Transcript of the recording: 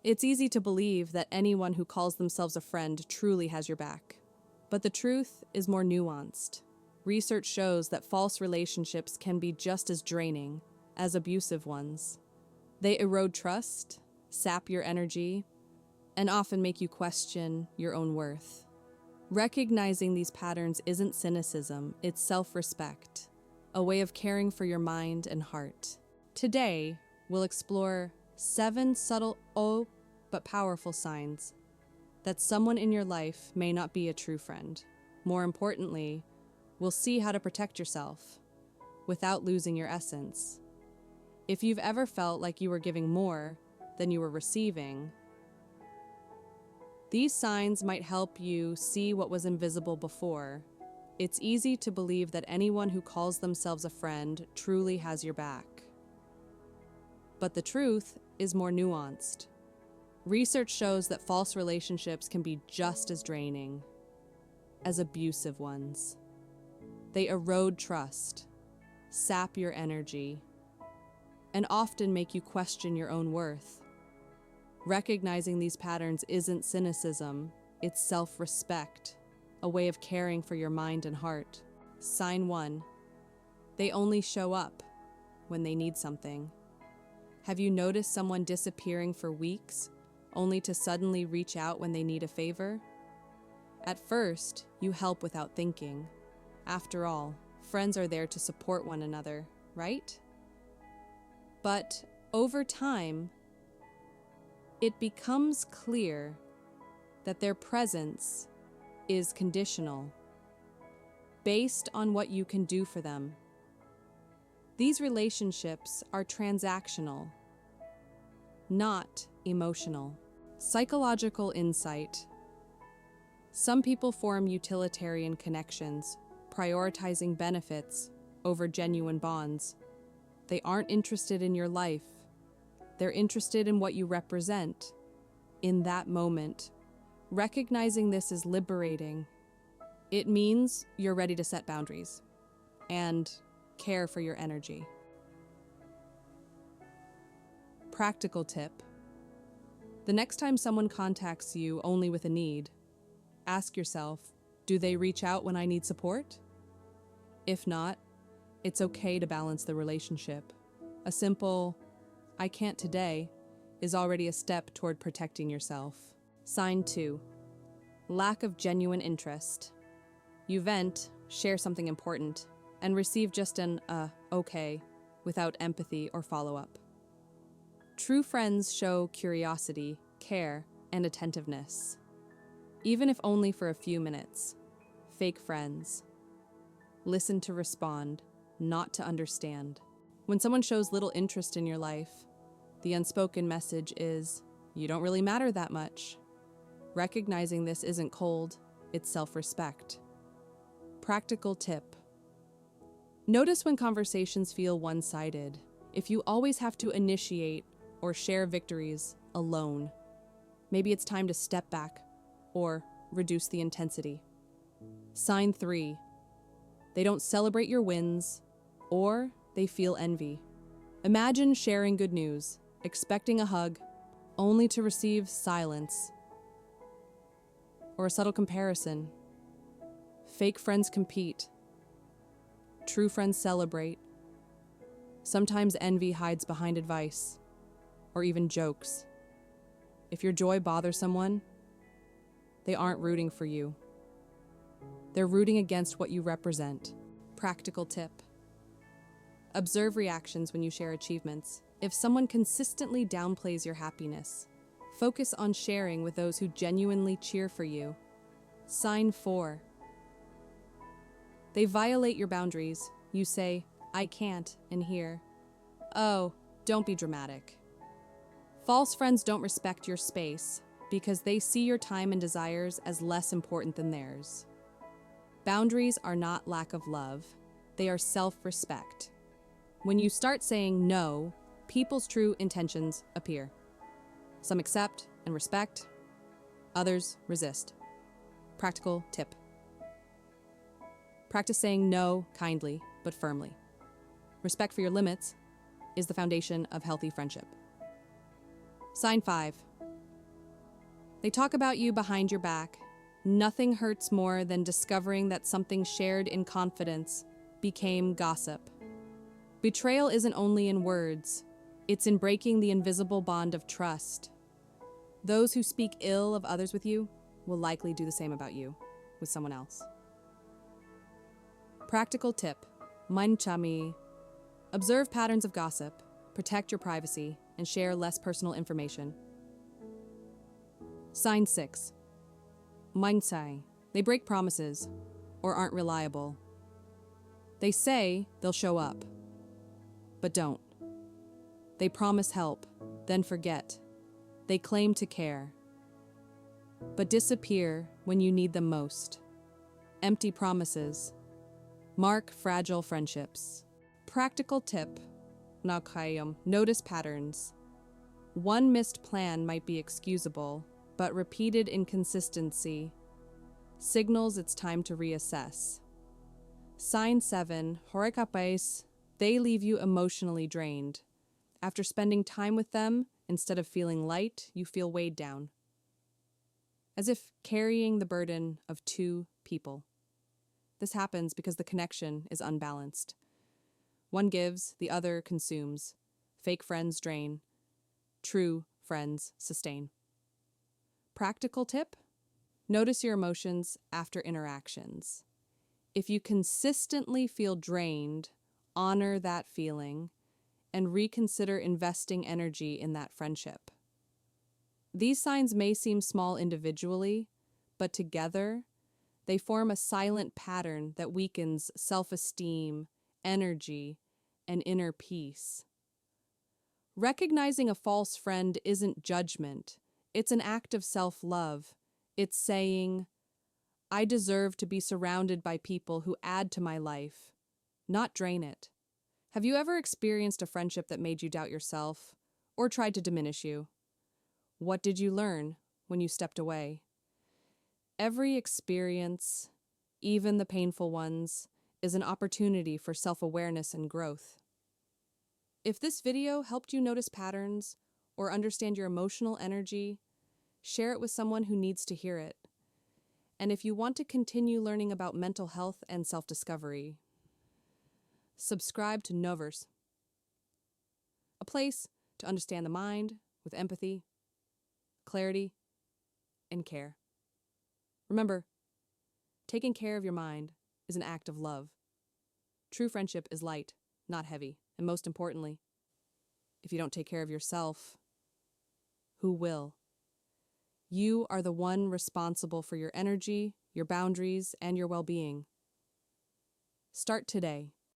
It's easy to believe that anyone who calls themselves a friend truly has your back. But the truth is more nuanced. Research shows that false relationships can be just as draining as abusive ones. They erode trust, sap your energy, and often make you question your own worth. Recognizing these patterns isn't cynicism, it's self-respect, a way of caring for your mind and heart. Today, we'll explore 7 subtle, but powerful signs that someone in your life may not be a true friend. More importantly, we'll see how to protect yourself without losing your essence. If you've ever felt like you were giving more than you were receiving, these signs might help you see what was invisible before. It's easy to believe that anyone who calls themselves a friend truly has your back. But the truth is more nuanced. Research shows that false relationships can be just as draining as abusive ones. They erode trust, sap your energy, and often make you question your own worth. Recognizing these patterns isn't cynicism, it's self-respect, a way of caring for your mind and heart. Sign 1. They only show up when they need something. Have you noticed someone disappearing for weeks, only to suddenly reach out when they need a favor? At first, you help without thinking. After all, friends are there to support one another, right? But over time, it becomes clear that their presence is conditional, based on what you can do for them. These relationships are transactional, not emotional. Psychological insight. Some people form utilitarian connections, prioritizing benefits over genuine bonds. They aren't interested in your life. They're interested in what you represent in that moment. Recognizing this is liberating. It means you're ready to set boundaries and care for your energy. Practical tip. The next time someone contacts you only with a need, ask yourself, do they reach out when I need support? If not, it's okay to balance the relationship. A simple, I can't today, is already a step toward protecting yourself. Sign 2. Lack of genuine interest. You vent, share something important, and receive just an, okay, without empathy or follow-up. True friends show curiosity, care, and attentiveness, even if only for a few minutes. Fake friends. Listen to respond, not to understand. When someone shows little interest in your life, the unspoken message is, you don't really matter that much. Recognizing this isn't cold, it's self-respect. Practical tip. Notice when conversations feel one-sided. If you always have to initiate or share victories alone, maybe it's time to step back or reduce the intensity. Sign 3. They don't celebrate your wins, or they feel envy. Imagine sharing good news, expecting a hug, only to receive silence or a subtle comparison. Fake friends compete. True friends celebrate. Sometimes envy hides behind advice or even jokes. If your joy bothers someone, they aren't rooting for you. They're rooting against what you represent. Practical tip. Observe reactions when you share achievements. If someone consistently downplays your happiness, focus on sharing with those who genuinely cheer for you. Sign 4. They violate your boundaries. You say, I can't, and hear, oh, don't be dramatic. False friends don't respect your space because they see your time and desires as less important than theirs. Boundaries are not lack of love, they are self-respect. When you start saying no, people's true intentions appear. Some accept and respect, others resist. Practical tip. Practice saying no kindly but firmly. Respect for your limits is the foundation of healthy friendship. Sign 5. They talk about you behind your back. Nothing hurts more than discovering that something shared in confidence became gossip. Betrayal isn't only in words, it's in breaking the invisible bond of trust. Those who speak ill of others with you will likely do the same about you with someone else. Practical tip: Manchami. Observe patterns of gossip, protect your privacy, and share less personal information. Sign 6. Mansai. They break promises or aren't reliable. They say they'll show up, but don't. They promise help, then forget. They claim to care, but disappear when you need them most. Empty promises. Mark fragile friendships. Practical tip: Notice patterns. One missed plan might be excusable, but repeated inconsistency signals it's time to reassess. Sign 7, Horekapais. They leave you emotionally drained. After spending time with them, instead of feeling light, you feel weighed down, as if carrying the burden of two people. This happens because the connection is unbalanced. One gives, the other consumes. Fake friends drain. True friends sustain. Practical tip: notice your emotions after interactions. If you consistently feel drained, honor that feeling and reconsider investing energy in that friendship. These signs may seem small individually, but together, they form a silent pattern that weakens self-esteem, energy, and inner peace. Recognizing a false friend isn't judgment. It's an act of self-love. It's saying, I deserve to be surrounded by people who add to my life, not drain it. Have you ever experienced a friendship that made you doubt yourself or tried to diminish you? What did you learn when you stepped away? Every experience, even the painful ones, is an opportunity for self-awareness and growth. If this video helped you notice patterns or understand your emotional energy, share it with someone who needs to hear it. And if you want to continue learning about mental health and self-discovery, subscribe to Novers, a place to understand the mind with empathy, clarity, and care. Remember, taking care of your mind is an act of love. True friendship is light, not heavy. And most importantly, if you don't take care of yourself, who will? You are the one responsible for your energy, your boundaries, and your well-being. Start today.